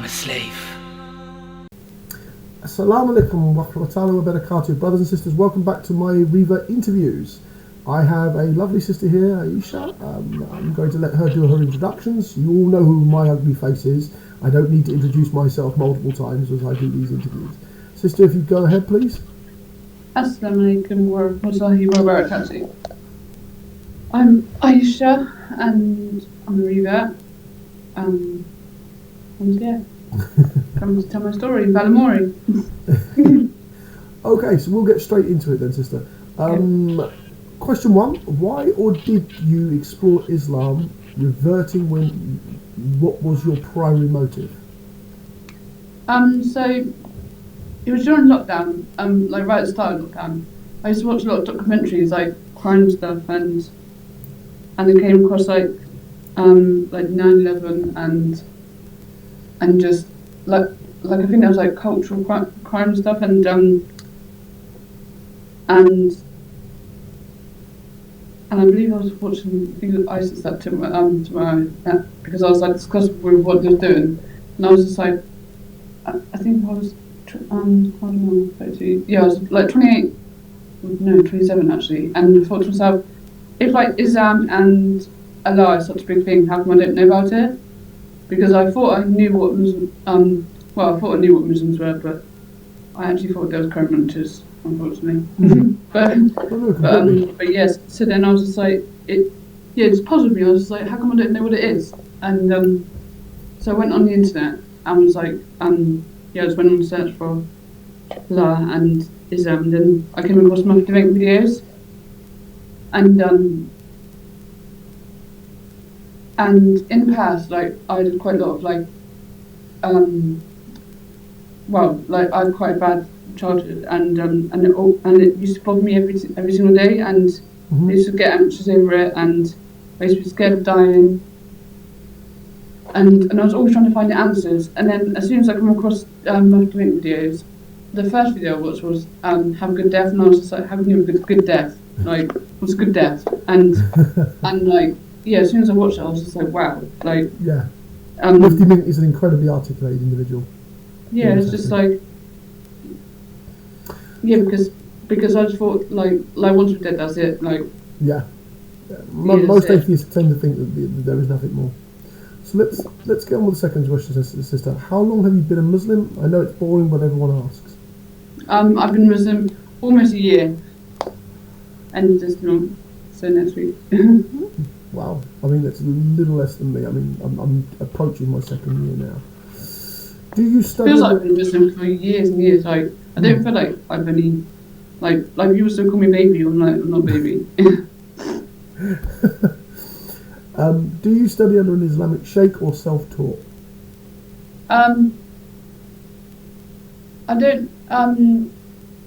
am a slave. Assalamu alaikum wa rahmatullahi wa barakatuh. Brothers and sisters, welcome back to my Revert interviews. I have a lovely sister here, Aisha. I'm going to let her do her introductions. You all know who my ugly face is. I don't need to introduce myself multiple times as I do these interviews. Sister, if you go ahead, please. Assalamu alaikum wa rahmatullahi wa barakatuh. I'm Aisha and I'm a Revert. And yeah, come to tell my story in Balamori. Okay, so we'll get straight into it then, sister. Question one, why or did you explore Islam reverting what was your primary motive? So it was during lockdown, like right at the start of lockdown. I used to watch a lot of documentaries, like crime stuff, and I came across like 9/11 and just like I think there was like cultural crime stuff and I believe I was watching ISIS that tomorrow because I was like disgusted with what they were doing, and I was just like, I think I was I don't know, 30, yeah, I was like 28, no 27 actually, and I thought to myself, if like Islam and Allah is such a big thing, how come I don't know about it? Because I thought I knew what I thought I knew what Muslims were, but I actually thought they were current munchers, unfortunately. but yes, so then I was just like, it's puzzled me. I was just like, how come I don't know what it is? And so I went on the internet and was like, I just went on a search for Allah and Islam, and then I came across my debate videos, and in the past, like I did quite a lot of like, I had quite a bad childhood, and it used to bother me every single day, and I used to get anxious over it, and I used to be scared of dying, and I was always trying to find the answers. And then as soon as I come across my debate videos, the first video I watched was have a good death, and I was just like, how can you have a good death? Like, what's a good death? And like, yeah, as soon as I watched it, I was just like, wow, like, yeah. Mufti Mink is an incredibly articulated individual. Yeah, it's just like, yeah, because I just thought like once we're dead, that's it. Like, yeah. Most atheists tend to think that there is nothing more. So let's get on with the second question, sister. How long have you been a Muslim? I know it's boring, but everyone asks. I've been Muslim almost a year, and just so next week. Wow, I mean that's a little less than me. I mean I'm approaching my second year now. Do you study? Feels like I've been Muslim for years and years. Like I don't feel like I've any like people still call me baby. I'm like, I'm not baby. Do you study under an Islamic sheikh or self-taught? I don't. I'm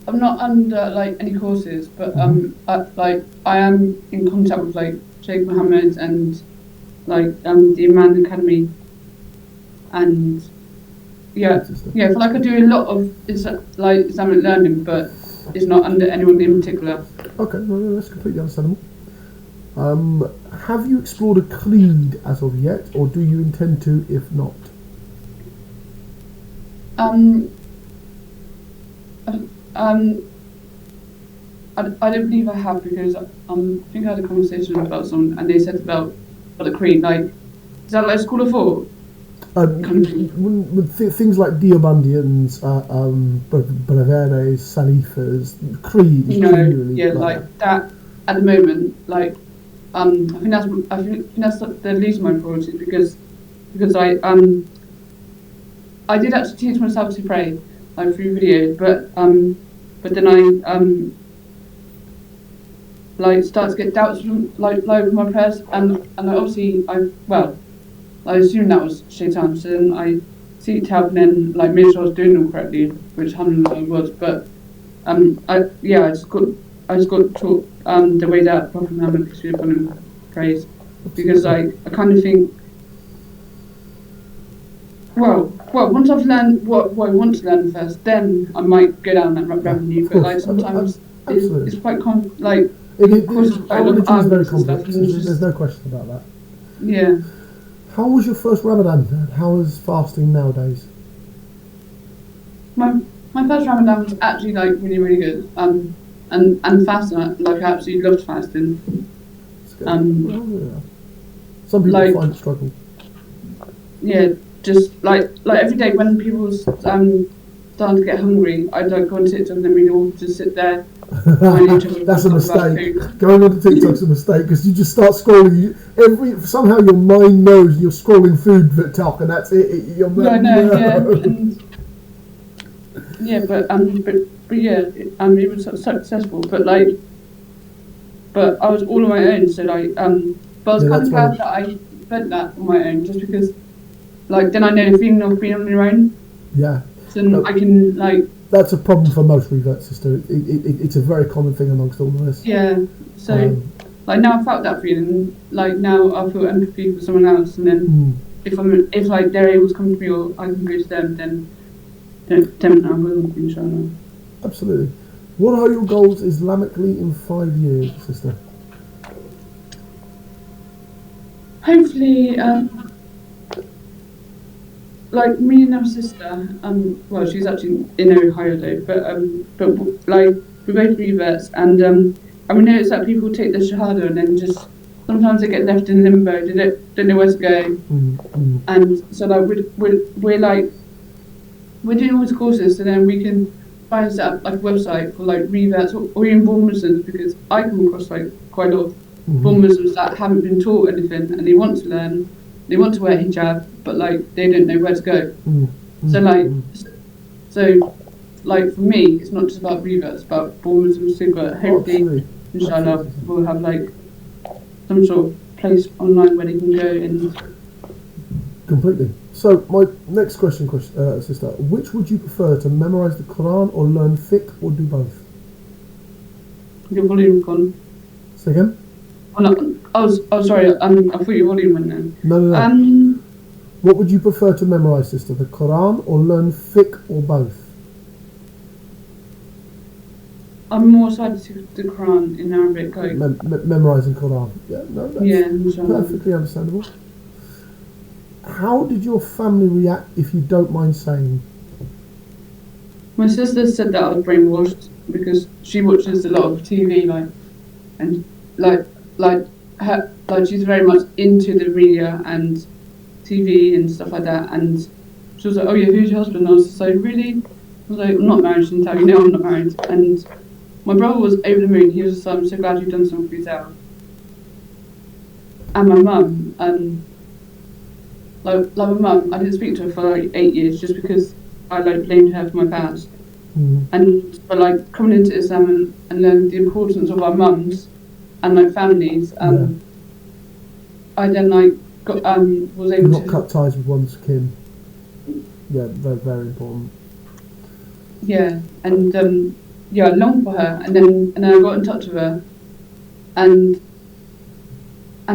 not under like any courses, but I am in contact with like Sheikh Mohammed and like the Iman Academy, and yeah, I feel like I do a lot of Islamic learning, but it's not under anyone in particular. Okay, well, that's completely understandable. Have you explored a creed as of yet, or do you intend to if not? I don't believe I have, because I think I had a conversation about someone and they said about the creed, like, is that like school of thought? With things like Diobandians, Breveres, Salifas, creed. Yeah, like that at the moment, like I think that's the least of my priorities, because I did actually teach myself to pray like through videos, but then I like start to get doubts from like my prayers, and obviously I assumed that was shaitan, so then I seeked help and then like made sure I was doing them correctly, which alhamdulillah I was, but I just got taught the way that Prophet Muhammad, peace be upon him, prays, because I kind of think, well, once I've learned what I want to learn first, then I might go down that avenue. But like sometimes it's quite like our religion is very complex. There's no question about that. Yeah. How was your first Ramadan? How is fasting nowadays? My first Ramadan was actually like really really good. And fasting, like I absolutely loved fasting. It's good. Yeah. Some people like find it struggle. yeah, just like every day when people starting to get hungry, I'd like go on TikTok and then we'd all just sit there. That's a mistake. Going on to TikTok's a mistake because you just start scrolling. Somehow your mind knows you're scrolling food talk, and that's it. Yeah, but yeah, it was successful. But I was all on my own, so but I was kind of glad that I went that on my own, just because then I know the feeling of being on your own. Yeah. So I can That's a problem for most revert, sister. It's a very common thing amongst all of us. Yeah. So now I felt that feeling. Now I feel empathy for someone else, and then if they're able to come to me or I can go to them, then I will, inshallah. Absolutely. What are your goals Islamically in 5 years, sister? Hopefully, me and our sister, well, she's actually in Ohio though, but we're both reverts, and we notice that people take the shahada and then just sometimes they get left in limbo, they don't know where to go, and so we're doing all these courses, so then we can try and set up a website for reverts or even born Muslims, because I come across quite a lot of born Muslims that haven't been taught anything and they want to learn. They want to wear hijab, but they don't know where to go. So for me, it's not just about reverts, it's about born Muslims too. But hopefully, inshallah, we'll have some sort of place online where they can go and. Completely. So my next question, sister, which would you prefer, to memorize the Quran or learn fiqh, or do both? Your volume gone. Say again? Oh, no. Oh, sorry. I thought your volume went then. No. What would you prefer to memorize, sister? The Quran or learn fiqh, or both? I'm more excited to the Quran in Arabic. Memorizing Quran. Yeah, no, that's perfectly understandable. How did your family react, if you don't mind saying? My sister said that I was brainwashed because she watches a lot of TV, and she's very much into the media and TV and stuff like that. And she was like, "Oh yeah, who's your husband?" And I was just like, "Really?" I was like, "I'm not married." She didn't tell you, "No, I'm not married." And my brother was over the moon. He was just like, "I'm so glad you've done something for yourself." And my mum, my mum, I didn't speak to her for 8 years just because I blamed her for my past. And but coming into Islam and learning the importance of our mums and families, I then was able not to cut ties with one's kin. Yeah, very very important. Yeah, and I longed for her, and then I got in touch with her, and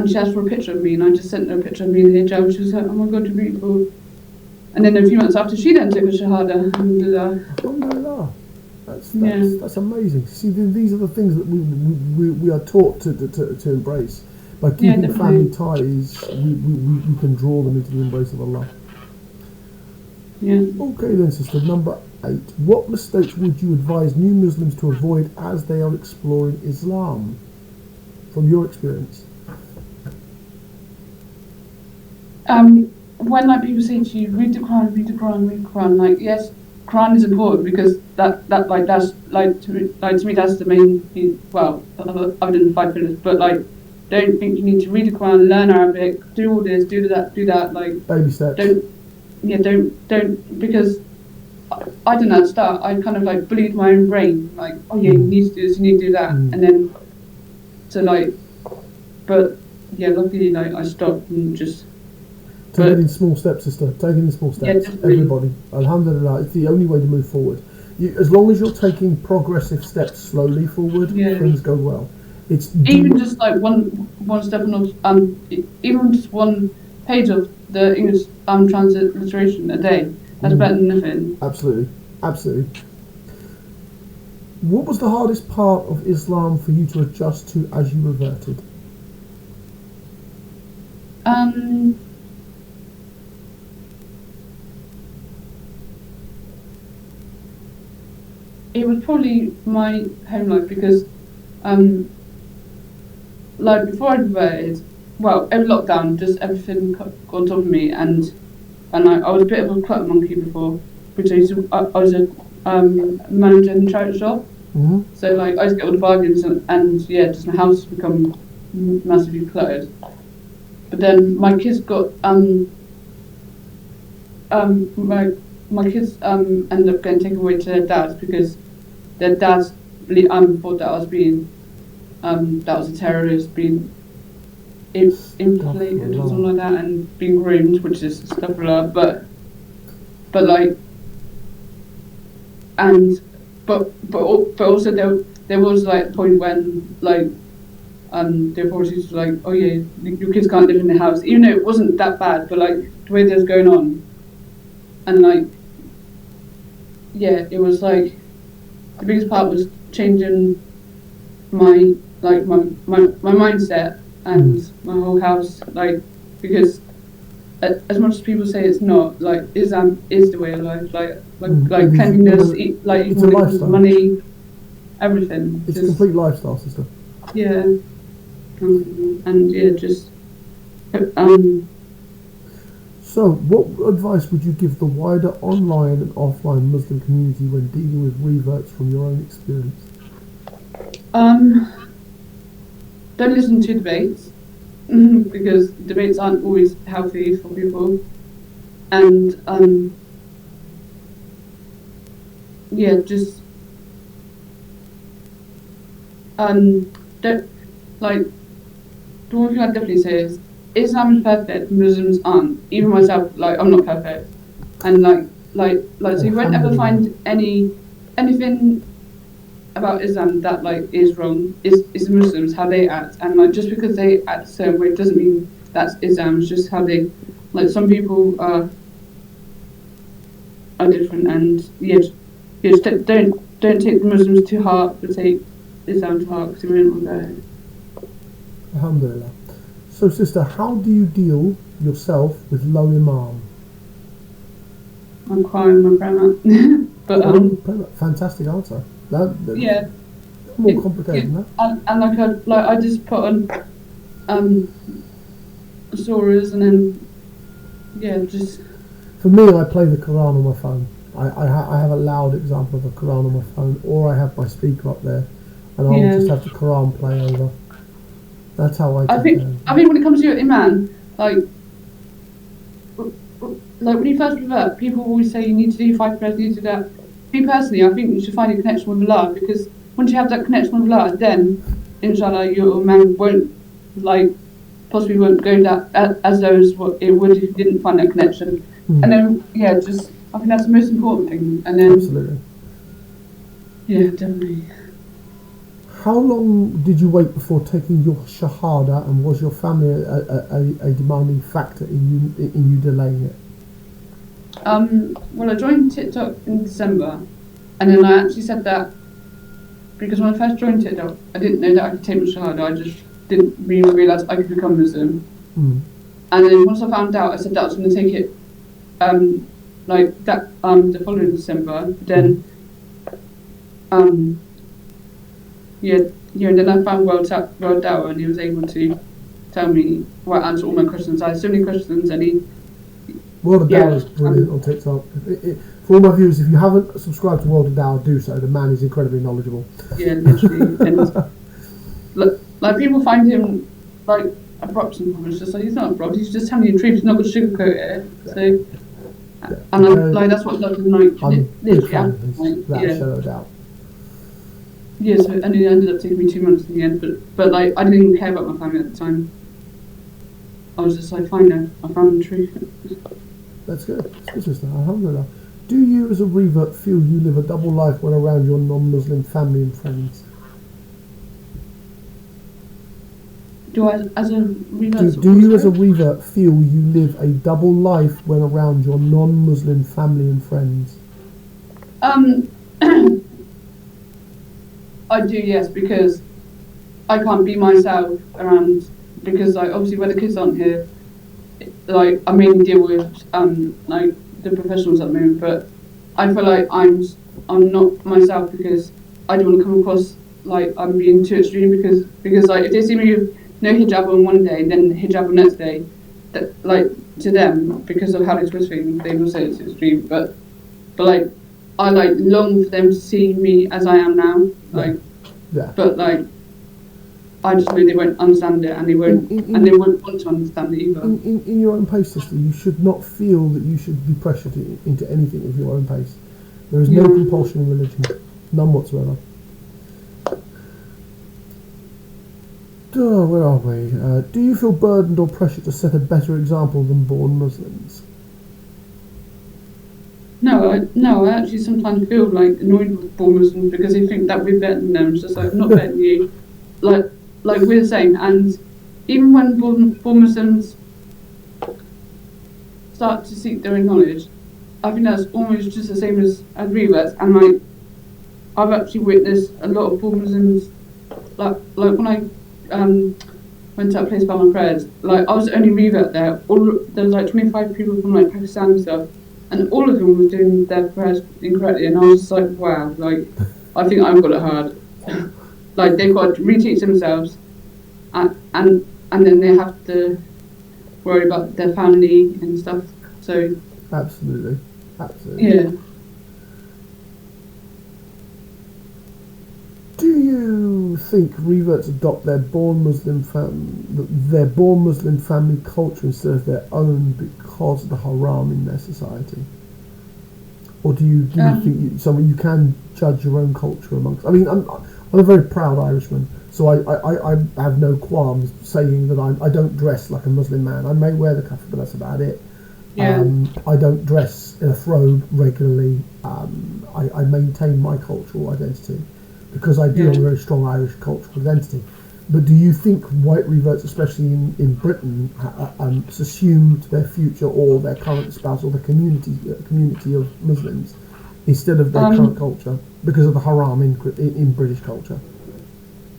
she asked for a picture of me, and I just sent her a picture of me in the hijab. She was like, "Oh my God, you're beautiful." And then a few months after, she then took a shahada. Alhamdulillah. That's amazing. See, these are the things that we are taught to embrace. By keeping family ties, we can draw them into the embrace of Allah. Yeah. Okay then, sister. Number 8. What mistakes would you advise new Muslims to avoid as they are exploring Islam, from your experience? When people say to you, read the Quran, read the Quran, read the Quran, yes, Quran is important because that's to me that's the main thing. Well, other than 5 pillars, but don't think you need to read the Quran, learn Arabic, do all this, do that, baby steps. Don't, because I don't know, at the start I kind of bullied my own brain, oh yeah, you need to do this, you need to do that, and then but yeah, luckily I stopped and just. Take it in small steps, sister. Take it in small steps. Yeah, everybody. Alhamdulillah, it's the only way to move forward. As long as you're taking progressive steps slowly forward, things go well. It's even just one step on even just one page of the English transliteration a day. That's better than nothing. Absolutely. What was the hardest part of Islam for you to adjust to as you reverted? it was probably my home life because, like before I reverted, well, every lockdown, just everything got on top of me, and I was a bit of a clutter monkey before, which I was a manager in the charity shop. Mm-hmm. So like I used to get all the bargains and yeah, just my house has become massively cluttered. But then my kids got my kids ended up getting taken away to their dads because their dads thought that I was being that was a terrorist being inflated or something like that and being groomed, which is stuff a lot. But like and but also there was like a point when like the authorities were like, oh yeah, your kids can't live in the house, even though it wasn't that bad, but like the way that was going on, and like yeah, it was like the biggest part was changing my mindset and my whole house, like because as much as people say it's not, like Islam is the way of life, like cleanliness, money, everything. It's a complete lifestyle system. Yeah, and yeah, just So, what advice would you give the wider online and offline Muslim community when dealing with reverts from your own experience? Don't listen to debates because debates aren't always healthy for people, and yeah, just don't like. The one thing I'd definitely say is Islam is perfect, Muslims aren't. Even myself, like I'm not perfect, and so you won't ever find anything about Islam that like is wrong. Is Muslims how they act, and like just because they act a certain way doesn't mean that's Islam. It's just how they, like some people are different, and just don't take the Muslims to heart, but take Islam to heart because we don't want to go. Alhamdulillah. So, sister, how do you deal yourself with Low Imam? I'm crying my grandma. But fantastic answer. Yeah. More complicated than that. And I just put on surahs and then just. For me, I play the Quran on my phone. I have a loud example of a Quran on my phone, or I have my speaker up there, and I'll just have the Quran play over. That's how I think when it comes to your Iman, like when you first revert, people always say you need to do 5 prayers, you need to do that. Me personally, I think you should find a connection with Allah, because once you have that connection with Allah, then inshallah your man possibly won't go that as though it would if you didn't find that connection. And then I think that's the most important thing. And then absolutely. Yeah, definitely. How long did you wait before taking your shahada, and was your family a demanding factor in you delaying it? Well, I joined TikTok in December, and then I actually said that because when I first joined TikTok, I didn't know that I could take my shahada. I just didn't really realise I could become Muslim. And then once I found out, I said that I was going to take it the following December. Then and then I found World Dawah, and he was able to tell me, answer all my questions. I had so many questions, and World of Dawah is brilliant on TikTok. For all my viewers, if you haven't subscribed to World of Dawah, do so. The man is incredibly knowledgeable. Yeah, literally. And like people find him like abrupt sometimes. It's just like he's not abrupt. He's just telling you the truth. He's not going to sugarcoat it. So, and that's what like literally happened. Without a shadow of doubt. Yeah, so and it ended up taking me 2 months in the end, but like I didn't even care about my family at the time. I was just like, fine now, I found the truth. That's good. That's good, sister. Alhamdulillah. Do you, as a revert, feel you live a double life when around your non-Muslim family and friends? Do I, as a revert? Do you, as a revert, feel you live a double life when around your non-Muslim family and friends? I do, yes, because I can't be myself around, because like obviously when the kids aren't here, like I mainly deal with the professionals at the moment, but I feel like I'm I'm not myself because I don't want to come across like I'm being too extreme because like if they see me with no hijab on one day and then hijab on the next day, that like to them because of how they express things, they will say it's extreme. But like I like long for them to see me as I am now. Like, yeah. But like I just know they won't understand it and they won't they won't want to understand it either. In your own pace, sister, you should not feel that you should be pressured into anything of your own pace. There is no compulsion in religion, none whatsoever. Where are we? Do you feel burdened or pressured to set a better example than born Muslims? No, I actually sometimes feel like annoyed with born Muslims because they think that we're better than them. It's just like, I'm not better than you. Like we're the same. And even when born Muslims start to seek their own knowledge, I think that's almost just the same as reverts. And like, I've actually witnessed a lot of born Muslims, like when I went to a place by my prayers, like I was the only revert there. There was like 25 people from like Pakistan and stuff, and all of them were doing their prayers incorrectly, and I was just like, wow, like I think I've got it hard. Like they've got to reteach themselves, and then they have to worry about their family and stuff. So absolutely, yeah. Do you think reverts adopt their born Muslim family culture instead of their own because of the haram in their society? Or do you think you can judge your own culture amongst? I mean, I'm a very proud Irishman, so I have no qualms saying that I don't dress like a Muslim man. I may wear the kafir, but that's about it. Yeah. I don't dress in a throbe regularly. I maintain my cultural identity because I do have a very strong Irish cultural identity. But do you think white reverts, especially in Britain, assume to their future or their current spouse or the community of Muslims instead of their current culture because of the haram in British culture?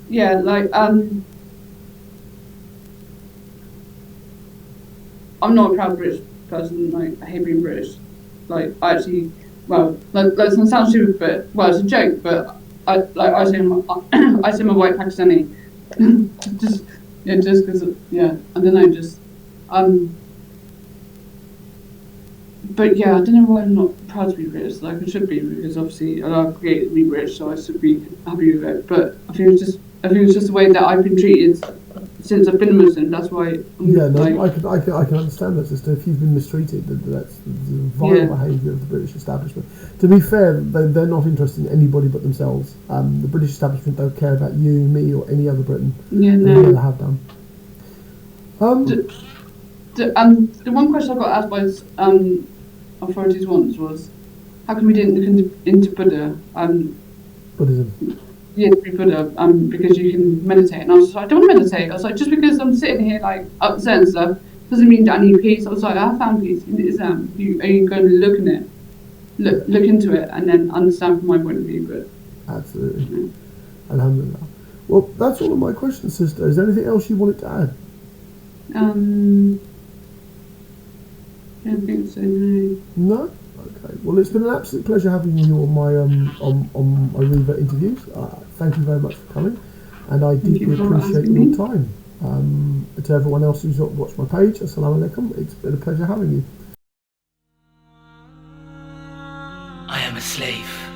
Yeah, like I'm not a proud British person. Like I hate being British. Like I actually, well, like it sounds stupid, but well, it's a joke. But I say I'm a white Pakistani. just because I don't know, but yeah, I don't know why I'm not proud to be British. Like I should be because obviously I created to be British, so I should be happy with it. But I think it's just the way that I've been treated since I've been a Muslim. That's why. I can understand that, sister. If you've been mistreated, that's the vile behaviour of the British establishment. To be fair, they're not interested in anybody but themselves. The British establishment don't care about you, me, or any other Briton. Yeah, no. They never have done. The one question I got asked by authorities once was, how come we didn't look into Buddha? Buddhism. Yeah, to be Buddha, because you can meditate. And I was just like, I don't want to meditate. I was like, just because I'm sitting here like upset and stuff doesn't mean that I need peace. I was like, I found peace in Islam. Are you going to look in it, look into it, and then understand from my point of view? But absolutely, alhamdulillah. Well, that's all of my questions, sister. Is there anything else you wanted to add? I don't think so. No. Okay. Well, it's been an absolute pleasure having you on my on my Revert interviews. Thank you very much for coming, and I deeply appreciate your time. To everyone else who's watched my page, assalamu alaikum. It's been a pleasure having you. I am a slave.